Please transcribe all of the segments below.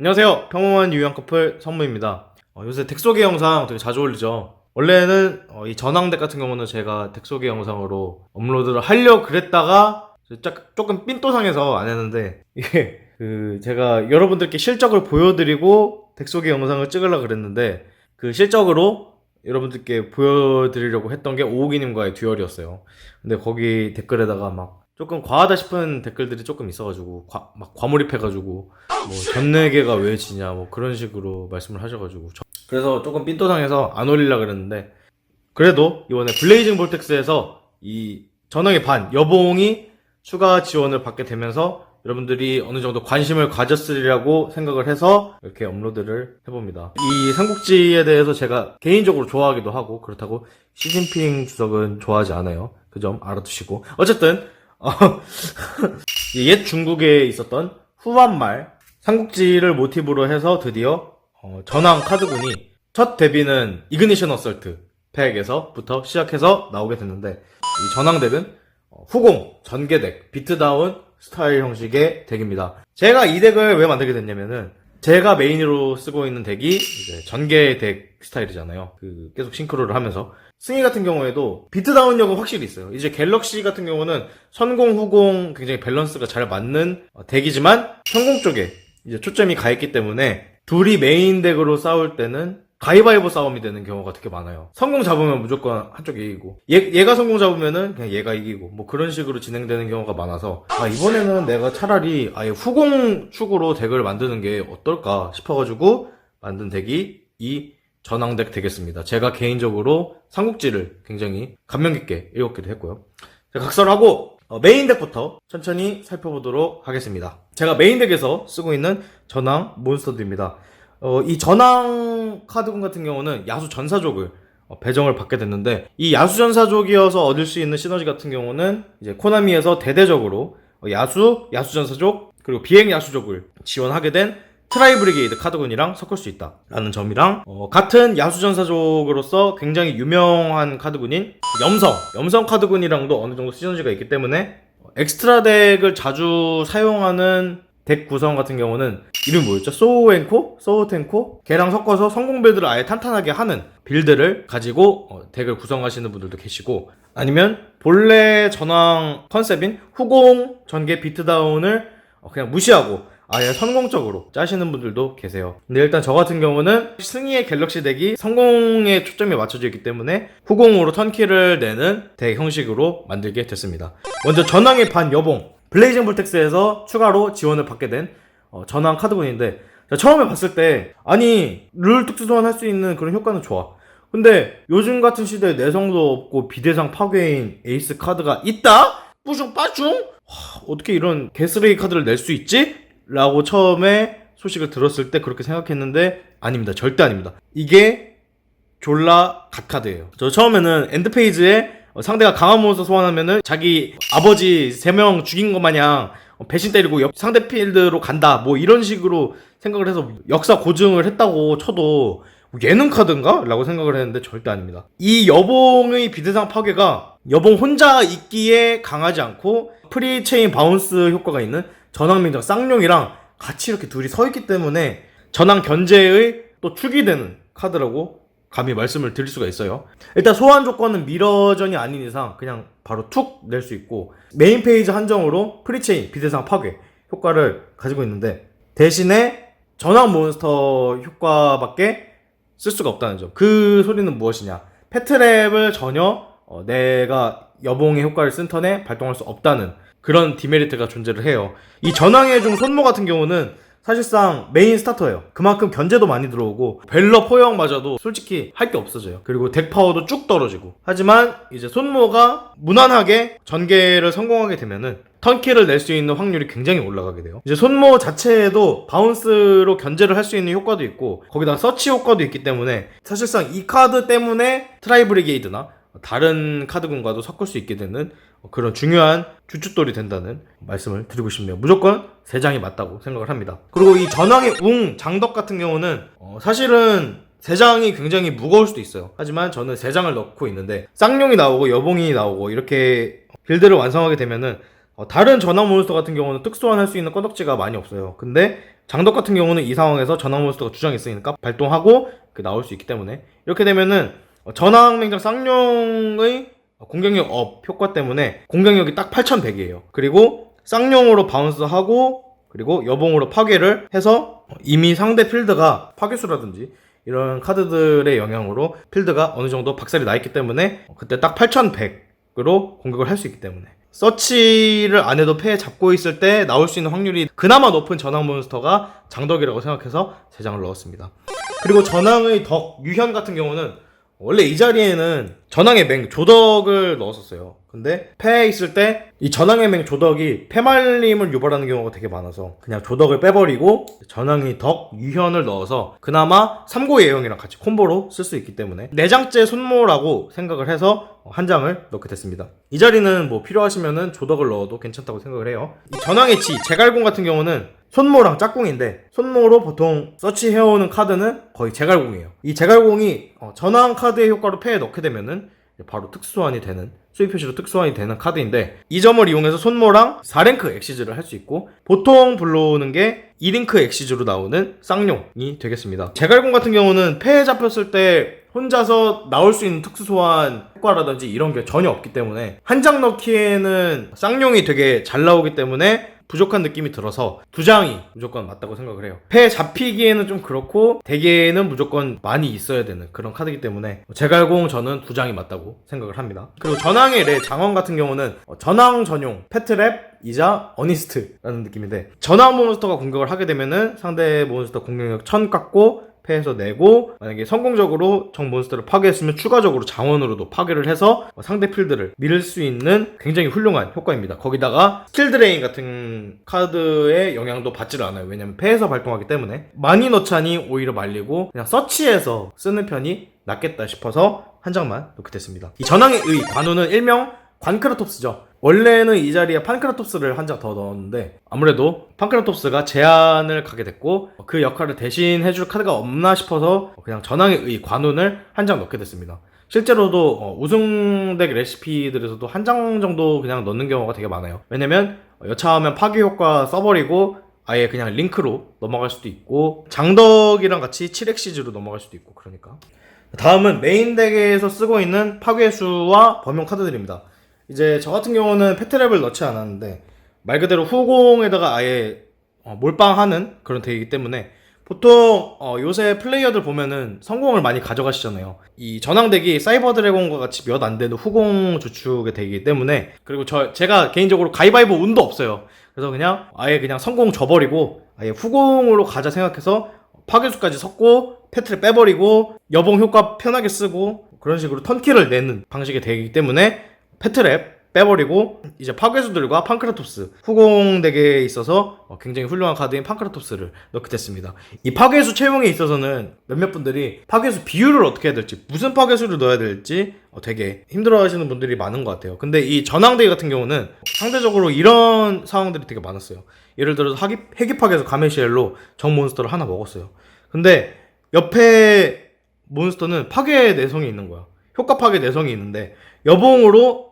안녕하세요. 평범한 유형 커플 선무입니다. 요새 덱 소개 영상 되게 자주 올리죠. 원래는 이 전황덱 같은 경우는 제가 덱 소개 영상으로 업로드를 하려고 그랬다가 조금 삔또상해서 안 했는데, 이게 제가 여러분들께 실적을 보여드리고 덱 소개 영상을 찍으려고 그랬는데, 그 실적으로 여러분들께 보여드리려고 했던 게 오우기님과의 듀얼이었어요. 근데 거기 댓글에다가 막 조금 과하다 싶은 댓글들이 조금 있어가지고 막 과몰입해가지고 뭐 전내계가 왜 지냐 뭐 그런 식으로 말씀을 하셔가지고 그래서 조금 삔또상해서 안 올리려고 그랬는데, 그래도 이번에 블레이징 볼텍스에서 이 전황의 반 여봉이 추가 지원을 받게 되면서 여러분들이 어느 정도 관심을 가졌으리라고 생각을 해서 이렇게 업로드를 해봅니다. 이 삼국지에 대해서 제가 개인적으로 좋아하기도 하고, 그렇다고 시진핑 주석은 좋아하지 않아요. 그 점 알아두시고, 어쨌든 옛 중국에 있었던 후한말 삼국지를 모티브로 해서 드디어 전황 카드군이 첫 데뷔는 이그니션 어설트 팩에서부터 시작해서 나오게 됐는데, 이 전황 덱은 후공, 전개 덱, 비트다운 스타일 형식의 덱입니다. 제가 이 덱을 왜 만들게 됐냐면은, 제가 메인으로 쓰고 있는 덱이 이제 전개 덱 스타일이잖아요. 계속 싱크로를 하면서. 승희 같은 경우에도 비트다운력은 확실히 있어요. 이제 갤럭시 같은 경우는 선공, 후공 굉장히 밸런스가 잘 맞는 덱이지만, 선공 쪽에 이제 초점이 가 있기 때문에 둘이 메인 덱으로 싸울 때는 가위바위보 싸움이 되는 경우가 되게 많아요. 성공 잡으면 무조건 한쪽이 이기고, 얘가 성공 잡으면은 그냥 얘가 이기고, 뭐 그런 식으로 진행되는 경우가 많아서, 이번에는 내가 차라리 아예 후공 축으로 덱을 만드는 게 어떨까 싶어가지고 만든 덱이 이 전황덱 되겠습니다. 제가 개인적으로 삼국지를 굉장히 감명 깊게 읽었기도 했고요. 각설하고 메인 덱부터 천천히 살펴보도록 하겠습니다. 제가 메인 덱에서 쓰고 있는 전황 몬스터들입니다. 이 전황 카드군 같은 경우는 야수 전사족을 배정을 받게 됐는데, 이 야수 전사족이어서 얻을 수 있는 시너지 같은 경우는 이제 코나미에서 대대적으로 야수 전사족, 그리고 비행 야수족을 지원하게 된 트라이브리게이드 카드군이랑 섞을 수 있다 라는 점이랑, 같은 야수 전사족으로서 굉장히 유명한 카드군인 염성 카드군이랑도 어느 정도 시너지가 있기 때문에, 엑스트라 덱을 자주 사용하는 덱 구성 같은 경우는 이름이 뭐였죠? 소우텐코? 걔랑 섞어서 성공 빌드를 아예 탄탄하게 하는 빌드를 가지고 덱을 구성하시는 분들도 계시고, 아니면 본래 전황 컨셉인 후공, 전개, 비트다운을 그냥 무시하고 아예 성공적으로 짜시는 분들도 계세요. 근데 일단 저 같은 경우는 승희의 갤럭시 덱이 성공에 초점이 맞춰져 있기 때문에 후공으로 턴키를 내는 덱 형식으로 만들게 됐습니다. 먼저 전황의 반 여봉, 블레이징 볼텍스에서 추가로 지원을 받게 된 전황 카드군인데, 처음에 봤을 때 아니 룰 특수 소환할 수 있는 그런 효과는 좋아. 근데 요즘 같은 시대에 내성도 없고 비대상 파괴인 에이스 카드가 있다? 뿌숑 빠숑? 어떻게 이런 개쓰레기 카드를 낼 수 있지? 라고 처음에 소식을 들었을 때 그렇게 생각했는데, 아닙니다. 절대 아닙니다. 이게 졸라 갓카드예요. 저 처음에는 엔드페이지에 상대가 강한 몬스터 소환하면은 자기 아버지 3명 죽인 것 마냥 배신 때리고 상대 필드로 간다 뭐 이런 식으로 생각을 해서 역사 고증을 했다고 쳐도 예능 카드인가? 라고 생각을 했는데 절대 아닙니다. 이 여봉의 비대상 파괴가 여봉 혼자 있기에 강하지 않고 프리체인 바운스 효과가 있는 전황민정 쌍용이랑 같이 이렇게 둘이 서 있기 때문에 전황 견제의 또 축이 되는 카드라고 감히 말씀을 드릴 수가 있어요. 일단 소환 조건은 미러전이 아닌 이상 그냥 바로 툭 낼 수 있고, 메인 페이지 한정으로 프리체인 비대상 파괴 효과를 가지고 있는데, 대신에 전황 몬스터 효과밖에 쓸 수가 없다는 점. 그 소리는 무엇이냐, 패트랩을 전혀 내가 여봉의 효과를 쓴 턴에 발동할 수 없다는 그런 디메리트가 존재를 해요. 이 전황의 중 손모 같은 경우는 사실상 메인 스타터예요. 그만큼 견제도 많이 들어오고 벨러 포영마저도 솔직히 할 게 없어져요. 그리고 덱 파워도 쭉 떨어지고. 하지만 이제 손모가 무난하게 전개를 성공하게 되면은 턴킬을 낼 수 있는 확률이 굉장히 올라가게 돼요. 이제 손모 자체에도 바운스로 견제를 할 수 있는 효과도 있고, 거기다 서치 효과도 있기 때문에 사실상 이 카드 때문에 트라이브리게이드나 다른 카드군과도 섞을 수 있게 되는 그런 중요한 주춧돌이 된다는 말씀을 드리고 싶네요. 무조건 3장이 맞다고 생각을 합니다. 그리고 이 전황의 장덕 같은 경우는 사실은 3장이 굉장히 무거울 수도 있어요. 하지만 저는 3장을 넣고 있는데, 쌍용이 나오고 여봉이 나오고 이렇게 빌드를 완성하게 되면은 다른 전황 몬스터 같은 경우는 특수환 할 수 있는 건덕지가 많이 없어요. 근데 장덕 같은 경우는 이 상황에서 전황 몬스터가 주장이 있으니까 발동하고 나올 수 있기 때문에 이렇게 되면은 전황 맹장 쌍용의 공격력 업 효과 때문에 공격력이 딱 8100이에요. 그리고 쌍용으로 바운스하고 그리고 여봉으로 파괴를 해서 이미 상대 필드가 파괴수라든지 이런 카드들의 영향으로 필드가 어느 정도 박살이 나 있기 때문에 그때 딱 8100으로 공격을 할 수 있기 때문에 서치를 안 해도 패에 잡고 있을 때 나올 수 있는 확률이 그나마 높은 전황 몬스터가 장덕이라고 생각해서 3장을 넣었습니다. 그리고 전황의 덕, 유현 같은 경우는 원래 이 자리에는 전황의 맹, 조덕을 넣었었어요. 근데 패에 있을 때 이 전황의 맹, 조덕이 패말림을 유발하는 경우가 되게 많아서 그냥 조덕을 빼버리고 전황의 덕, 유현을 넣어서 그나마 3고 예형이랑 같이 콤보로 쓸 수 있기 때문에 4장째 손모라고 생각을 해서 한 장을 넣게 됐습니다. 이 자리는 뭐 필요하시면은 조덕을 넣어도 괜찮다고 생각을 해요. 이 전황의 치, 제갈공 같은 경우는 손모랑 짝꿍인데 손모로 보통 서치해오는 카드는 거의 제갈공이에요. 이 제갈공이 전황 카드의 효과로 패에 넣게 되면은 바로 특수환이 되는, 수익 표시로 특수환이 되는 카드인데 이 점을 이용해서 손모랑 4랭크 엑시즈를 할 수 있고 보통 불러오는 게 2링크 엑시즈로 나오는 쌍용이 되겠습니다. 제갈공 같은 경우는 패에 잡혔을 때 혼자서 나올 수 있는 특수 소환 효과라든지 이런 게 전혀 없기 때문에 한 장 넣기에는 쌍용이 되게 잘 나오기 때문에 부족한 느낌이 들어서 2장이 무조건 맞다고 생각을 해요. 패 잡히기에는 좀 그렇고 대기에는 무조건 많이 있어야 되는 그런 카드이기 때문에 제갈공 저는 2장이 맞다고 생각을 합니다. 그리고 전황의 레 장원 같은 경우는 전황 전용 패트랩 이자 어니스트라는 느낌인데 전황 몬스터가 공격을 하게 되면은 상대 몬스터 공격력 1000 깎고 패에서 내고 만약에 성공적으로 적 몬스터를 파괴했으면 추가적으로 장원으로도 파괴를 해서 상대 필드를 밀을 수 있는 굉장히 훌륭한 효과입니다. 거기다가 스킬 드레인 같은 카드의 영향도 받지를 않아요. 왜냐면 패에서 발동하기 때문에 많이 넣자니 오히려 말리고 그냥 서치해서 쓰는 편이 낫겠다 싶어서 한 장만 넣게 됐습니다. 이 전황의 의 관우는 일명 관크라톱스죠. 원래는 이 자리에 판크라톱스를 한 장 더 넣었는데 아무래도 판크라톱스가 제한을 가게 됐고 그 역할을 대신 해줄 카드가 없나 싶어서 그냥 전황의 의 관운을 한 장 넣게 됐습니다. 실제로도 우승덱 레시피들에서도 한 장 정도 그냥 넣는 경우가 되게 많아요. 왜냐면 여차하면 파괴 효과 써버리고 아예 그냥 링크로 넘어갈 수도 있고 장덕이랑 같이 7엑시즈로 넘어갈 수도 있고 그러니까. 다음은 메인 덱에서 쓰고 있는 파괴수와 범용 카드들입니다. 이제 저 같은 경우는 패트랩을 넣지 않았는데 말 그대로 후공에다가 아예 몰빵하는 그런 덱이기 때문에 보통 요새 플레이어들 보면은 성공을 많이 가져가시잖아요. 이 전황덱이 사이버 드래곤과 같이 몇 안 되는 후공 주축의 덱이기 때문에 그리고 제가 개인적으로 가위바위보 운도 없어요. 그래서 그냥 아예 그냥 성공 줘버리고 아예 후공으로 가자 생각해서 파괴수까지 섞고 패트를 빼버리고 여봉 효과 편하게 쓰고 그런 식으로 턴킬을 내는 방식의 덱이기 때문에 패트랩 빼버리고 이제 파괴수들과 판크라톱스 후공 덱에 있어서 굉장히 훌륭한 카드인 판크라톱스를 넣게 됐습니다. 이 파괴수 채용에 있어서는 몇몇 분들이 파괴수 비율을 어떻게 해야 될지 무슨 파괴수를 넣어야 될지 되게 힘들어 하시는 분들이 많은 것 같아요. 근데 이 전황덱 같은 경우는 상대적으로 이런 상황들이 되게 많았어요. 예를 들어서 해기파괴에서 가메시엘로 적 몬스터를 하나 먹었어요. 근데 옆에 몬스터는 파괴 내성이 있는 거야. 효과 파괴 내성이 있는데 여봉으로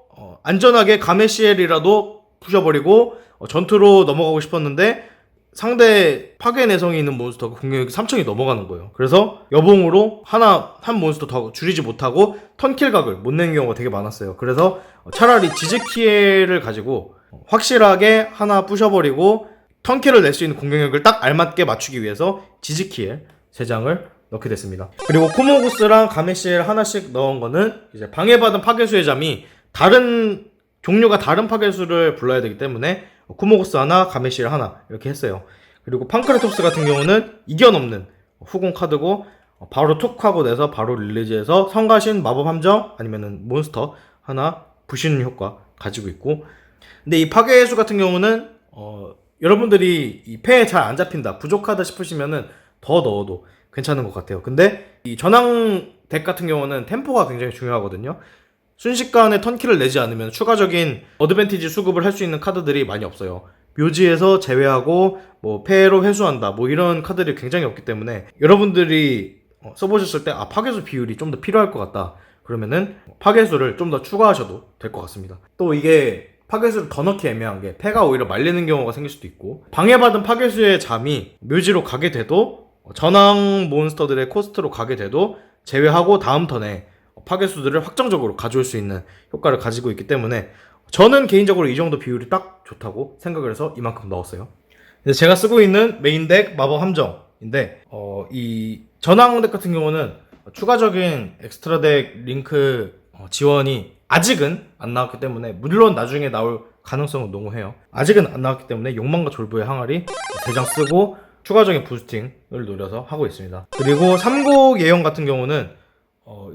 안전하게 가메시엘이라도 부셔버리고 전투로 넘어가고 싶었는데 상대 파괴 내성이 있는 몬스터가 공격력이 3000이 넘어가는 거예요. 그래서 여봉으로 한 몬스터 더 줄이지 못하고 턴킬각을 못 내는 경우가 되게 많았어요. 그래서 차라리 지즈키엘을 가지고 확실하게 하나 부셔버리고 턴킬을 낼 수 있는 공격력을 딱 알맞게 맞추기 위해서 지즈키엘 3장을 넣게 됐습니다. 그리고 코모구스랑 가메시엘 하나씩 넣은 거는 이제 방해받은 파괴수의 잠이 종류가 다른 파괴수를 불러야 되기 때문에 코모구스 하나, 가메시엘 하나 이렇게 했어요. 그리고 판크라톱스 같은 경우는 이겨넘는 후공 카드고 바로 툭 하고 내서 바로 릴리즈해서 성가신, 마법 함정 아니면은 몬스터 하나 부시는 효과 가지고 있고 근데 이 파괴수 같은 경우는 여러분들이 이 패에 잘 안 잡힌다 부족하다 싶으시면은 더 넣어도 괜찮은 것 같아요. 근데 이 전황 덱 같은 경우는 템포가 굉장히 중요하거든요. 순식간에 턴킬을 내지 않으면 추가적인 어드밴티지 수급을 할 수 있는 카드들이 많이 없어요. 묘지에서 제외하고 뭐 패로 회수한다 뭐 이런 카드들이 굉장히 없기 때문에 여러분들이 써보셨을 때 파괴수 비율이 좀 더 필요할 것 같다 그러면은 파괴수를 좀 더 추가하셔도 될 것 같습니다. 또 이게 파괴수를 더 넣기 애매한 게 패가 오히려 말리는 경우가 생길 수도 있고, 방해받은 파괴수의 잠이 묘지로 가게 돼도 전황 몬스터들의 코스트로 가게 돼도 제외하고 다음 턴에 파괴수들을 확정적으로 가져올 수 있는 효과를 가지고 있기 때문에 저는 개인적으로 이 정도 비율이 딱 좋다고 생각을 해서 이만큼 넣었어요. 제가 쓰고 있는 메인 덱 마법 함정인데, 이 전황 덱 같은 경우는 추가적인 엑스트라 덱 링크 지원이 아직은 안 나왔기 때문에, 물론 나중에 나올 가능성은 농후해요. 아직은 안 나왔기 때문에 욕망과 졸부의 항아리 3장 쓰고 추가적인 부스팅을 노려서 하고 있습니다. 그리고 3곡 예형 같은 경우는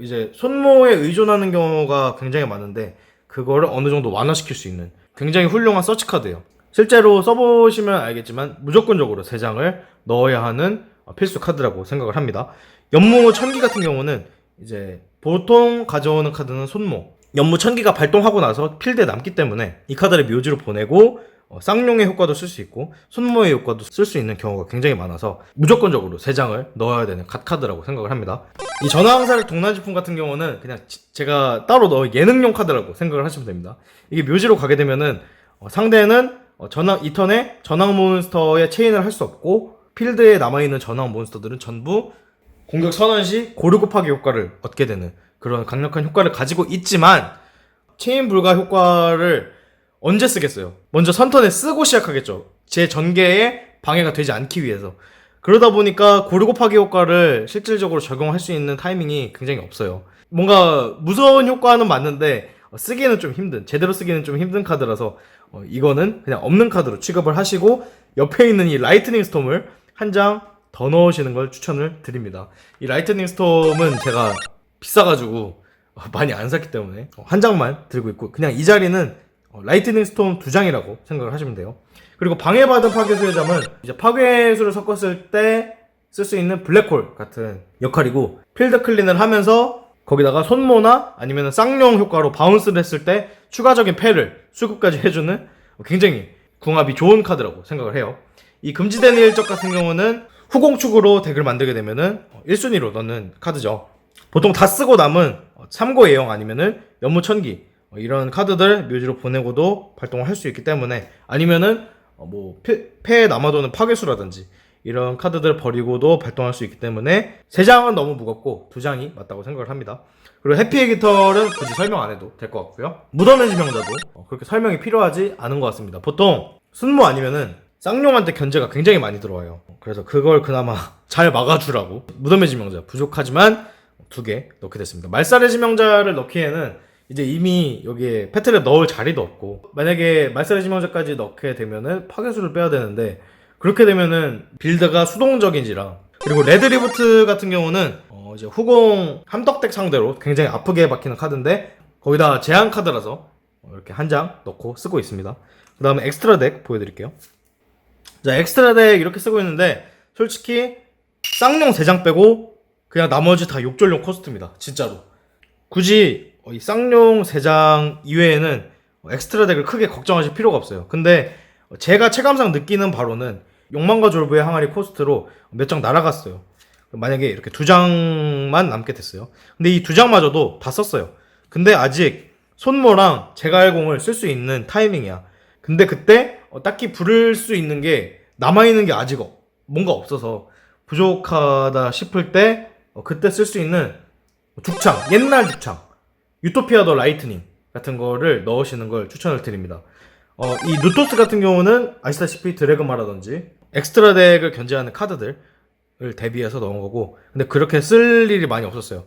이제 손모에 의존하는 경우가 굉장히 많은데, 그거를 어느 정도 완화시킬 수 있는 굉장히 훌륭한 서치 카드예요. 실제로 써보시면 알겠지만 무조건적으로 3장을 넣어야 하는 필수 카드라고 생각을 합니다. 연무 천기 같은 경우는 이제 보통 가져오는 카드는 손모, 연무 천기가 발동하고 나서 필드에 남기 때문에 이 카드를 묘지로 보내고 쌍용의 효과도 쓸 수 있고 손모의 효과도 쓸 수 있는 경우가 굉장히 많아서 무조건적으로 3장을 넣어야 되는 갓카드라고 생각을 합니다. 이 전화항사력 동난지품 같은 경우는 그냥 제가 따로 넣어 예능용 카드라고 생각을 하시면 됩니다. 이게 묘지로 가게 되면은 상대는 이 턴에 전황 몬스터의 체인을 할 수 없고, 필드에 남아있는 전황 몬스터들은 전부 공격 선언 시 고르 곱하기 효과를 얻게 되는 그런 강력한 효과를 가지고 있지만, 체인 불가 효과를 언제 쓰겠어요? 먼저 선턴에 쓰고 시작하겠죠. 제 전개에 방해가 되지 않기 위해서. 그러다 보니까 고르 곱하기 효과를 실질적으로 적용할 수 있는 타이밍이 굉장히 없어요. 뭔가 무서운 효과는 맞는데 쓰기는 좀 힘든, 제대로 쓰기는 좀 힘든 카드라서 이거는 그냥 없는 카드로 취급을 하시고, 옆에 있는 이 라이트닝 스톰을 한 장 더 넣으시는 걸 추천을 드립니다. 이 라이트닝 스톰은 제가 비싸가지고 많이 안 샀기 때문에 한 장만 들고 있고, 그냥 이 자리는 라이트닝 스톰 2장이라고 생각을 하시면 돼요. 그리고 방해받은 파괴수의 잠은 이제 파괴수를 섞었을 때 쓸 수 있는 블랙홀 같은 역할이고, 필드 클린을 하면서 거기다가 손모나 아니면 쌍용 효과로 바운스를 했을 때 추가적인 패를 수급까지 해주는 굉장히 궁합이 좋은 카드라고 생각을 해요. 이 금지된 일적 같은 경우는 후공축으로 덱을 만들게 되면은 1순위로 넣는 카드죠. 보통 다 쓰고 남은 3고 예형 아니면은 연무천기 이런 카드들 묘지로 보내고도 발동을 할 수 있기 때문에, 아니면은 패에 남아도는 파괴수라든지 이런 카드들 버리고도 발동할 수 있기 때문에 3장은 너무 무겁고 2장이 맞다고 생각을 합니다. 그리고 해피의 깃털은 굳이 설명 안 해도 될 것 같고요. 무덤의 지명자도 그렇게 설명이 필요하지 않은 것 같습니다. 보통 순모 아니면은 쌍용한테 견제가 굉장히 많이 들어와요. 그래서 그걸 그나마 잘 막아주라고 무덤의 지명자 부족하지만 2개 넣게 됐습니다. 말살의 지명자를 넣기에는 이제 이미 여기에 패트를 넣을 자리도 없고, 만약에 말살의 지명자까지 넣게 되면은 파괴수를 빼야 되는데, 그렇게 되면은 빌드가 수동적인지라. 그리고 레드리부트 같은 경우는 이제 후공 함덕덱 상대로 굉장히 아프게 박히는 카드인데, 거기다 제한 카드라서 이렇게 한 장 넣고 쓰고 있습니다. 그 다음에 엑스트라 덱 보여드릴게요. 자, 엑스트라 덱 이렇게 쓰고 있는데, 솔직히 쌍용 3장 빼고 그냥 나머지 다 욕절용 코스트입니다. 진짜로. 굳이 이 쌍용 3장 이외에는 엑스트라 덱을 크게 걱정하실 필요가 없어요. 근데 제가 체감상 느끼는 바로는 욕망과 졸부의 항아리 코스트로 몇 장 날아갔어요. 만약에 이렇게 2장만 남게 됐어요. 근데 이 2장마저도 다 썼어요. 근데 아직 손모랑 제갈공을 쓸 수 있는 타이밍이야. 근데 그때 딱히 부를 수 있는 게 남아있는 게 아직 뭔가 없어서 부족하다 싶을 때 그때 쓸 수 있는 죽창, 옛날 죽창, 유토피아 더 라이트닝 같은 거를 넣으시는 걸 추천을 드립니다. 이 누토스 같은 경우는 아시다시피 드래그마라든지 엑스트라 덱을 견제하는 카드들을 대비해서 넣은 거고, 근데 그렇게 쓸 일이 많이 없었어요.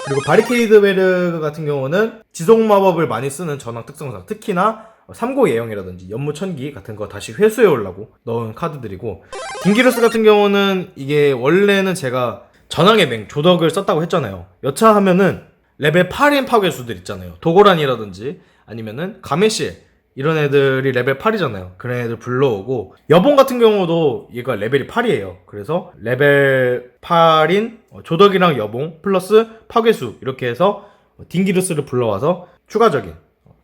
그리고 바리케이드 베르 같은 경우는 지속 마법을 많이 쓰는 전황 특성상, 특히나 3고 예형이라든지 연무천기 같은 거 다시 회수해 오려고 넣은 카드들이고, 딩기루스 같은 경우는 이게 원래는 제가 전황의 맹 조덕을 썼다고 했잖아요. 여차하면은 레벨 8인 파괴수들 있잖아요. 도고란이라든지 아니면은 가메시에 이런 애들이 레벨 8이잖아요. 그런 애들 불러오고, 여봉 같은 경우도 얘가 레벨이 8이에요. 그래서 레벨 8인 조덕이랑 여봉 플러스 파괴수 이렇게 해서 딩기루스를 불러와서 추가적인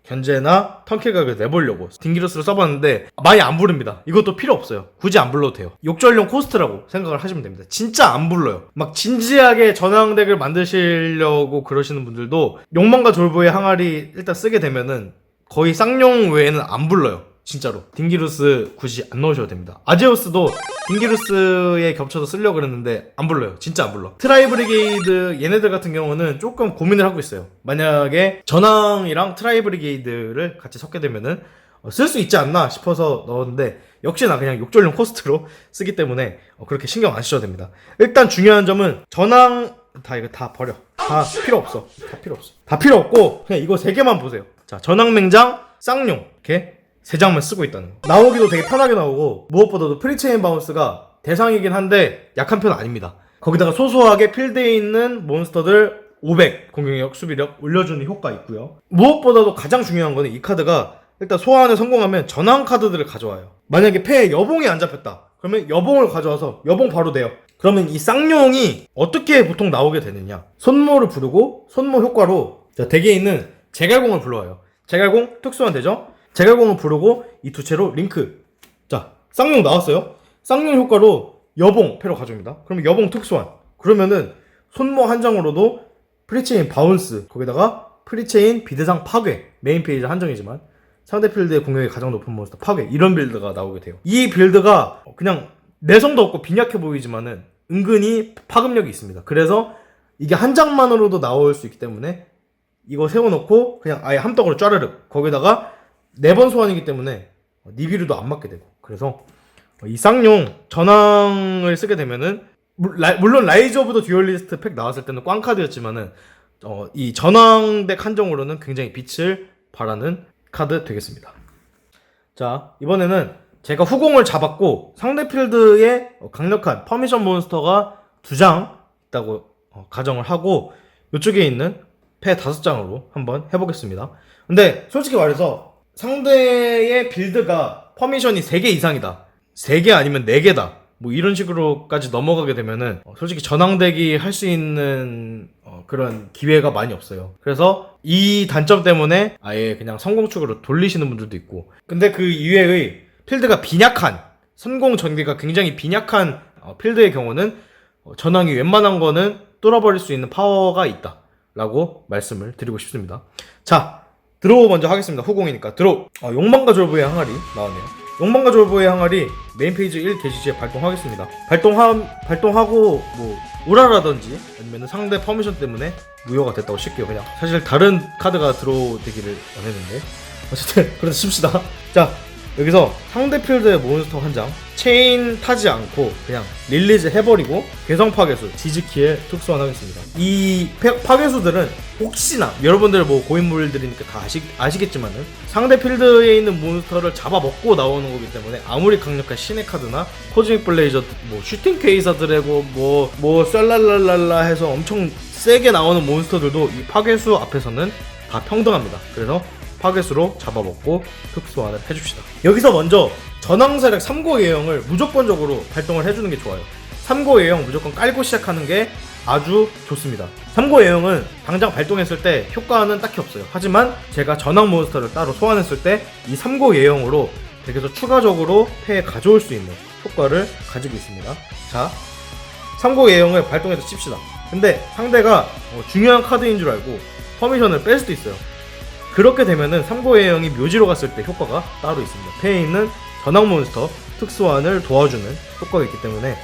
견제나 턴킬각을 내보려고 딩기루스를 써봤는데 많이 안 부릅니다. 이것도 필요 없어요. 굳이 안 불러도 돼요. 욕절용 코스트라고 생각을 하시면 됩니다. 진짜 안 불러요. 막 진지하게 전황덱을 만드시려고 그러시는 분들도 욕망과 졸부의 항아리 일단 쓰게 되면은 거의 쌍용 외에는 안 불러요. 진짜로. 딩기루스 굳이 안 넣으셔도 됩니다. 아제우스도 딩기루스에 겹쳐서 쓰려고 그랬는데 안 불러요. 진짜 안 불러. 트라이브리게이드 얘네들 같은 경우는 조금 고민을 하고 있어요. 만약에 전황이랑 트라이브리게이드를 같이 섞게 되면은 쓸 수 있지 않나 싶어서 넣었는데 역시나 그냥 욕절용 코스트로 쓰기 때문에 그렇게 신경 안 쓰셔도 됩니다. 일단 중요한 점은 전황 이거 다 버려. 다 필요 없어. 다 필요 없고 그냥 이거 3개만 보세요. 자, 전황맹장, 쌍용 이렇게 3장만 쓰고 있다는 거. 나오기도 되게 편하게 나오고 무엇보다도 프리체인 바운스가 대상이긴 한데 약한 편은 아닙니다. 거기다가 소소하게 필드에 있는 몬스터들 500 공격력, 수비력 올려주는 효과 있고요. 무엇보다도 가장 중요한 거는 이 카드가 일단 소환에 성공하면 전황 카드들을 가져와요. 만약에 패에 여봉이 안 잡혔다 그러면 여봉을 가져와서 여봉 바로 돼요. 그러면 이 쌍용이 어떻게 보통 나오게 되느냐, 손모를 부르고 손모 효과로 덱에 있는 제갈공을 불러와요. 제갈공 특수한 되죠. 제갈공을 부르고 이 두 채로 링크. 자, 쌍용 나왔어요. 쌍용 효과로 여봉 패로 가져옵니다. 그러면 여봉 특수한. 그러면은 손모 한 장으로도 프리체인 바운스, 거기다가 프리체인 비대상 파괴, 메인 페이지 한정이지만 상대 필드의 공격이 가장 높은 몬스터 파괴, 이런 빌드가 나오게 돼요. 이 빌드가 그냥 내성도 없고 빈약해 보이지만은 은근히 파급력이 있습니다. 그래서 이게 한 장만으로도 나올 수 있기 때문에 이거 세워놓고 그냥 아예 함떡으로 쫘르륵, 거기다가 4번 소환이기 때문에 니비루도 안 맞게 되고. 그래서 이 쌍용 전황을 쓰게 되면은 물론 라이즈 오브 더 듀얼리스트 팩 나왔을 때는 꽝카드였지만은 이 전황덱 한정으로는 굉장히 빛을 발하는 카드 되겠습니다. 자, 이번에는 제가 후공을 잡았고 상대 필드에 강력한 퍼미션 몬스터가 2장 있다고 가정을 하고 이쪽에 있는 패 5장으로 한번 해보겠습니다. 근데 솔직히 말해서 상대의 빌드가 퍼미션이 3개 이상이다, 3개 아니면 4개다, 뭐 이런 식으로까지 넘어가게 되면은 솔직히 전황덱이 할 수 있는 그런 기회가 많이 없어요. 그래서 이 단점 때문에 아예 그냥 성공축으로 돌리시는 분들도 있고, 근데 그 이외의 필드가 빈약한, 선공 전개가 굉장히 빈약한 필드의 경우는 전황이 웬만한 거는 뚫어버릴 수 있는 파워가 있다 라고 말씀을 드리고 싶습니다. 자, 드로우 먼저 하겠습니다. 후공이니까 드로우. 욕망과 졸부의 항아리 나왔네요. 욕망과 졸부의 항아리 메인 페이지 1 게시지에 발동하겠습니다. 발동하고 뭐 우라라든지 아니면 상대 퍼미션 때문에 무효가 됐다고 칠게요. 그냥 사실 다른 카드가 드로우 되기를 원했는데 어쨌든 그래도 칩시다. 자, 여기서 상대 필드의 몬스터 한 장 체인 타지 않고 그냥 릴리즈 해버리고 괴성 파괴수 지즈키에 특수환하겠습니다. 이 파괴수들은 혹시나 여러분들 뭐 고인물들이니까 다 아시겠지만은 상대 필드에 있는 몬스터를 잡아먹고 나오는 거기 때문에 아무리 강력한 신의 카드나 코즈믹 블레이저, 뭐 슈팅 케이사 드래곤, 뭐 쌀랄랄랄라 해서 엄청 세게 나오는 몬스터들도 이 파괴수 앞에서는 다 평등합니다. 그래서 파괴수로 잡아먹고 특수환을 해줍시다. 여기서 먼저 전황세력 3고 예형을 무조건적으로 발동을 해주는 게 좋아요. 3고 예형 무조건 깔고 시작하는 게 아주 좋습니다. 3고 예형은 당장 발동했을 때 효과는 딱히 없어요. 하지만 제가 전황 몬스터를 따로 소환했을 때 이 3고 예형으로 덱에서 추가적으로 패에 가져올 수 있는 효과를 가지고 있습니다. 자, 3고 예형을 발동해서 칩시다. 근데 상대가 중요한 카드인 줄 알고 퍼미션을 뺄 수도 있어요. 그렇게 되면은 3고 예형이 묘지로 갔을 때 효과가 따로 있습니다. 패에 있는 전황 몬스터 특수환을 도와주는 효과가 있기 때문에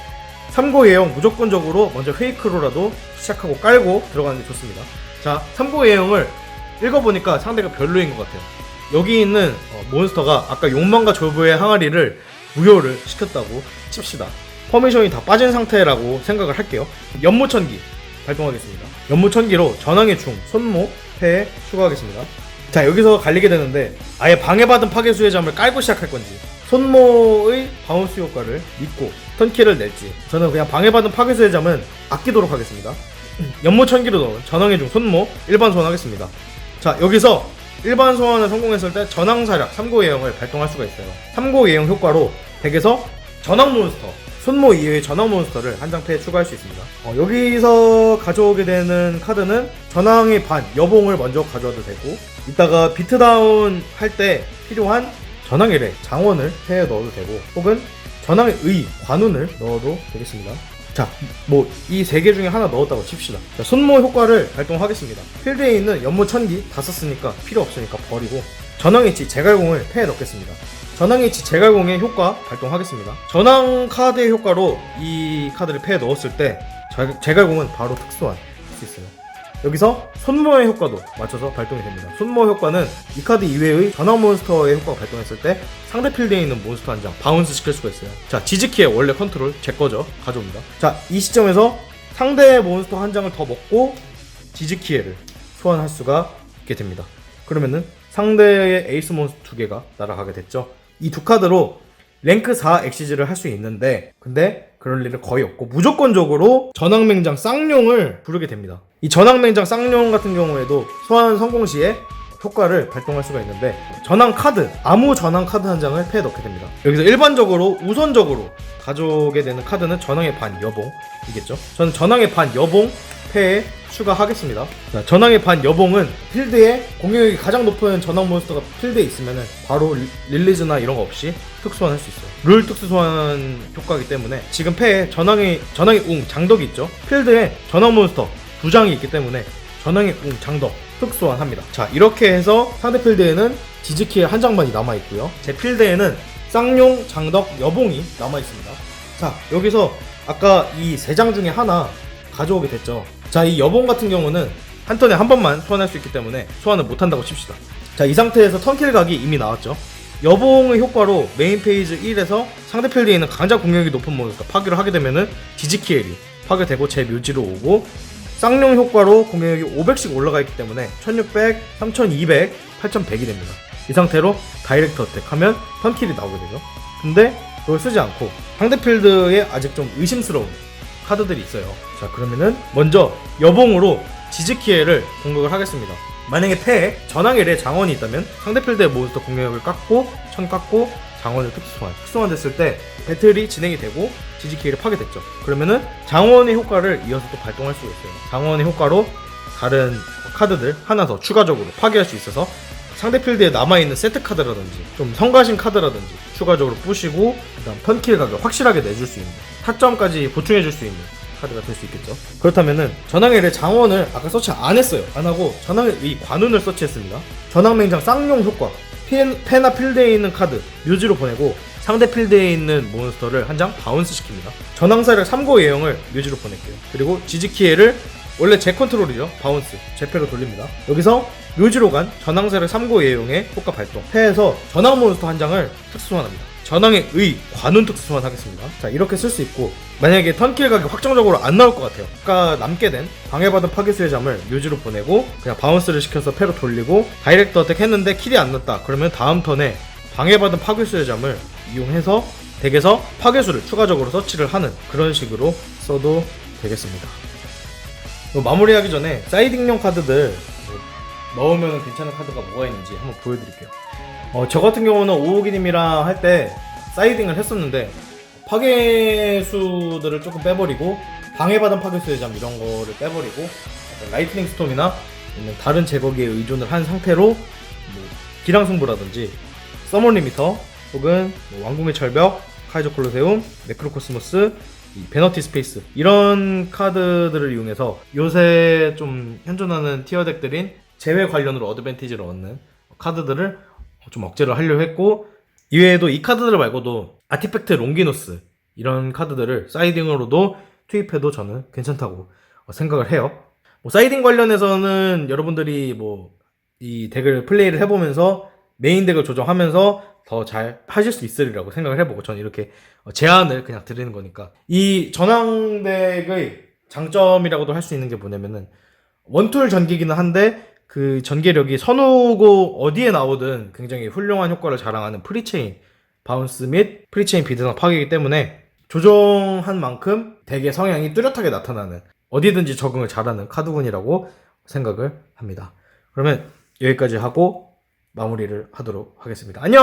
3고 예형 무조건적으로 먼저 페이크로라도 시작하고 깔고 들어가는 게 좋습니다. 자, 3고 예형을 읽어보니까 상대가 별로인 것 같아요. 여기 있는 몬스터가 아까 욕망과 졸부의 항아리를 무효를 시켰다고 칩시다. 퍼미션이 다 빠진 상태라고 생각을 할게요. 연무천기 발동하겠습니다. 연무천기로 전황의 중, 손모, 패에 추가하겠습니다. 자, 여기서 갈리게 되는데 아예 방해받은 파괴수의 잠을 깔고 시작할 건지 손모의 바운스 효과를 믿고 턴키를 낼지, 저는 그냥 방해받은 파괴수의 잠은 아끼도록 하겠습니다. 연무천기로 넣은 전황의 중 손모 일반 소환하겠습니다. 자, 여기서 일반 소환을 성공했을 때 전황사력 3고 예형을 발동할 수가 있어요. 3고 예형 효과로 덱에서 전황 몬스터, 손모 이외의 전황 몬스터를 한 장 패에 추가할 수 있습니다. 여기서 가져오게 되는 카드는 전황의 반, 여봉을 먼저 가져와도 되고, 이따가 비트다운 할 때 필요한 전황의 래, 장원을 패에 넣어도 되고, 혹은 전황의 의, 관운을 넣어도 되겠습니다. 자, 뭐 이 3개 중에 하나 넣었다고 칩시다. 자, 손모 효과를 발동하겠습니다. 필드에 있는 연무 천기 다 썼으니까 필요 없으니까 버리고, 전황 H 재갈공을 폐에 넣겠습니다. 전황 H 재갈공의 효과 발동하겠습니다. 전황 카드의 효과로 이 카드를 폐에 넣었을 때 재갈공은 바로 특수할 수 있어요. 여기서 손모의 효과도 맞춰서 발동이 됩니다. 손모 효과는 이 카드 이외의 전황 몬스터의 효과가 발동했을 때 상대 필드에 있는 몬스터 한 장 바운스 시킬 수가 있어요. 자, 지즈키의 원래 컨트롤 제 거죠. 가져옵니다. 자, 이 시점에서 상대 몬스터 한 장을 더 먹고 지즈키에를 소환할 수가 있게 됩니다. 그러면은 상대의 에이스 몬스터 2개가 날아가게 됐죠. 이 두 카드로 랭크 4 엑시즈를 할 수 있는데, 근데 그럴 일은 거의 없고 무조건적으로 전황맹장 쌍용을 부르게 됩니다. 이 전황맹장 쌍용 같은 경우에도 소환 성공 시에 효과를 발동할 수가 있는데, 전황 카드, 아무 전황 카드 한 장을 폐에 넣게 됩니다. 여기서 일반적으로 우선적으로 가져오게 되는 카드는 전황의 반 여봉이겠죠. 저는 전황의 반 여봉 폐에 추가하겠습니다. 자, 전황의 반 여봉은 필드에 공격력이 가장 높은 전황 몬스터가 필드에 있으면은 바로 릴리즈나 이런 거 없이 특수환할 수 있어요. 룰 특수 소환 효과이기 때문에 지금 폐에 전황의 장덕이 있죠. 필드에 전황 몬스터 2장이 있기 때문에 전황의 장덕 특수환합니다. 자, 이렇게 해서 상대 필드에는 지즈키의 한 장만이 남아 있고요. 제 필드에는 쌍용, 장덕, 여봉이 남아 있습니다. 자, 여기서 아까 이 세 장 중에 하나 가져오게 됐죠. 자, 이 여봉 같은 경우는 한 턴에 한 번만 소환할 수 있기 때문에 소환을 못한다고 칩시다. 자, 이 상태에서 턴킬 각이 이미 나왔죠. 여봉의 효과로 메인 페이지 1에서 상대 필드에 있는 가장 공격력이 높은 몬스터 파괴를 하게 되면은 지지키엘이 파괴되고 제 묘지로 오고, 쌍용 효과로 공격력이 500씩 올라가 있기 때문에 1600, 3200, 8100이 됩니다. 이 상태로 다이렉트 어택 하면 턴킬이 나오게 되죠. 근데 그걸 쓰지 않고 상대 필드에 아직 좀 의심스러운 카드들이 있어요. 자, 그러면은 먼저 여봉으로 지즈키엘을 공격을 하겠습니다. 만약에 폐에 전황의 레 장원이 있다면 상대 필드의 몬스터 공격력을 깎고 천 깎고 장원을 특수환 됐을 때 배틀이 진행이 되고 지지키엘이 파괴됐죠. 그러면은 장원의 효과를 이어서 또 발동할 수가 있어요. 장원의 효과로 다른 카드들 하나 더 추가적으로 파괴할 수 있어서 상대 필드에 남아있는 세트 카드라든지 좀 성가신 카드라든지 추가적으로 부시고, 그다음 턴킬 각을 확실하게 내줄 수 있는, 타점까지 보충해줄 수 있는 카드가 될 수 있겠죠. 그렇다면은 전황의 레 장원을 아까 서치 안 했어요. 안 하고 전황의 이 관운을 서치했습니다. 전황맹장 쌍용 효과, 페나 필드에 있는 카드 묘지로 보내고 상대 필드에 있는 몬스터를 한 장 바운스 시킵니다. 전황사력 3고 예형을 묘지로 보낼게요. 그리고 지즈키에를 원래 제 컨트롤이죠. 바운스 제 패로 돌립니다. 여기서 묘지로 간 전황사력 3고 예형의 효과 발동, 패에서 전황 몬스터 한 장을 특수 소환합니다. 전황의 의 관운 특수 소환하겠습니다. 자, 이렇게 쓸 수 있고, 만약에 턴킬 각이 확정적으로 안 나올 것 같아요. 아까 남게 된 방해받은 파괴수의 잠을 묘지로 보내고 그냥 바운스를 시켜서 패로 돌리고 다이렉트 어택 했는데 킬이 안 났다. 그러면 다음 턴에 방해받은 파괴수의 잠을 이용해서 덱에서 파괴수를 추가적으로 서치를 하는 그런 식으로 써도 되겠습니다. 마무리하기 전에 사이딩용 카드들 넣으면 괜찮은 카드가 뭐가 있는지 한번 보여드릴게요. 저 같은 경우는 오호기님이랑 할 때 사이딩을 했었는데 파괴수들을 조금 빼버리고 방해받은 파괴수의 잠 이런 거를 빼버리고 라이트닝 스톰이나 다른 제거기에 의존을 한 상태로 뭐 기량승부라든지 서먼 리미터 혹은 뭐 왕궁의 철벽, 카이저 콜로세움, 네크로코스모스, 베너티 스페이스 이런 카드들을 이용해서 요새 좀 현존하는 티어 덱들인 제외 관련으로 어드밴티지를 얻는 카드들을 좀 억제를 하려고 했고, 이외에도 이 카드들 말고도 아티팩트 롱기누스 이런 카드들을 사이딩으로도 투입해도 저는 괜찮다고 생각을 해요. 뭐 사이딩 관련해서는 여러분들이 뭐 이 덱을 플레이를 해보면서 메인 덱을 조정하면서 더 잘 하실 수 있으리라고 생각을 해보고, 저는 이렇게 제안을 그냥 드리는 거니까. 이 전황 덱의 장점이라고도 할 수 있는 게 뭐냐면은 원툴 전기기는 한데 그 전개력이 선우고 어디에 나오든 굉장히 훌륭한 효과를 자랑하는 프리체인 바운스 및 프리체인 비드나 파괴이기 때문에 조정한 만큼 덱의 성향이 뚜렷하게 나타나는, 어디든지 적응을 잘하는 카드군이라고 생각을 합니다. 그러면 여기까지 하고 마무리를 하도록 하겠습니다. 안녕!